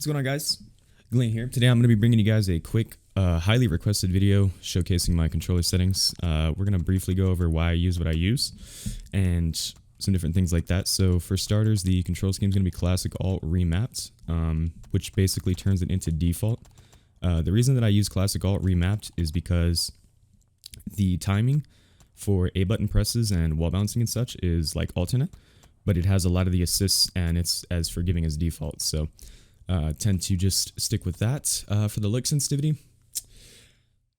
What's going on, guys? Glenn here. Today I'm going to be bringing you guys a quick, highly requested video showcasing my controller settings. We're going to briefly go over why I use what I use and some different things like that. So for starters, the control scheme is going to be classic alt remapped, which basically turns it into default. The reason that I use classic alt remapped is because the timing for A button presses and wall bouncing and such is like alternate, but it has a lot of the assists and it's as forgiving as default. So tend to just stick with that. For the look sensitivity,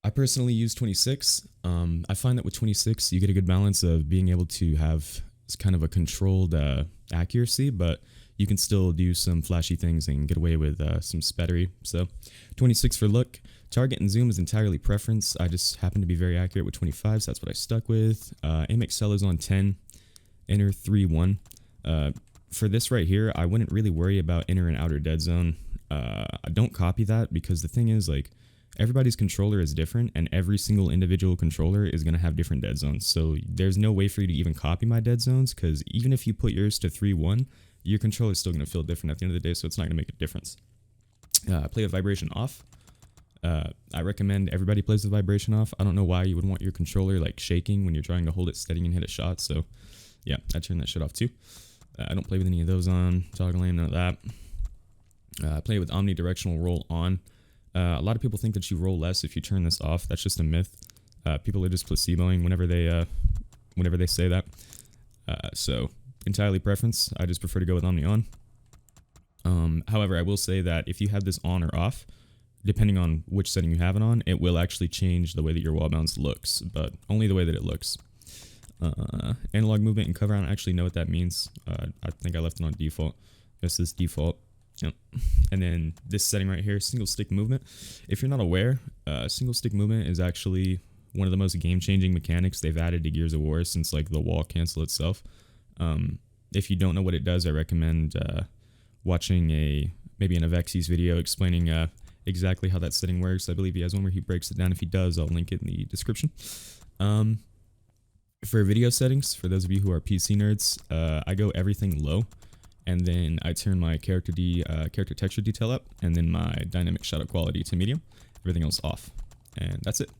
I personally use 26. I find that with 26 you get a good balance of being able to have kind of a controlled accuracy, but you can still do some flashy things and get away with some spattery. So 26 for look. Target and zoom is entirely preference. I just happen to be very accurate with 25, so that's what I stuck with. Aim excel is on 10. Enter 3-1. For this right here, I wouldn't really worry about inner and outer dead zone. I don't copy that because the thing is, like, everybody's controller is different and every single individual controller is going to have different dead zones. So there's no way for you to even copy my dead zones, because even if you put yours to 3-1, your controller is still going to feel different at the end of the day, so it's not going to make a difference. Play with vibration off. I recommend everybody plays with vibration off. I don't know why you would want your controller like shaking when you're trying to hold it steady and hit a shot. So yeah, I turn that shit off too. I don't play with any of those on. Toggle aim, none of that. I play with omnidirectional roll on. A lot of people think that you roll less if you turn this off. That's just a myth. People are just placeboing whenever they say that. So entirely preference. I just prefer to go with omni on. However, I will say that if you have this on or off, depending on which setting you have it on, it will actually change the way that your wall bounce looks, but only the way that it looks. Analog movement and cover, I don't actually know what that means. I think I left it on default. This is default. Yep. And then this setting right here, single stick movement. If you're not aware, single stick movement is actually one of the most game-changing mechanics they've added to Gears of War since like the wall cancel itself. If you don't know what it does, I recommend watching maybe an Avexis video explaining exactly how that setting works. I believe he has one where he breaks it down. If he does, I'll link it in the description. For video settings, for those of you who are PC nerds, I go everything low, and then I turn my character texture detail up, and then my dynamic shadow quality to medium. Everything else off, and that's it.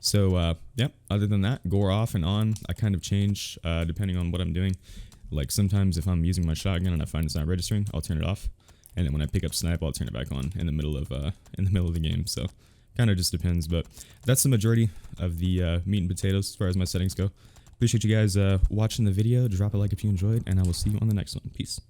So yeah, other than that, gore off and on, I kind of change depending on what I'm doing. Like sometimes if I'm using my shotgun and I find it's not registering, I'll turn it off, and then when I pick up snipe, I'll turn it back on in the middle of the game. So kind of just depends, but that's the majority of the meat and potatoes as far as my settings go. Appreciate you guys watching the video. Drop a like if you enjoyed, and I will see you on the next one. Peace.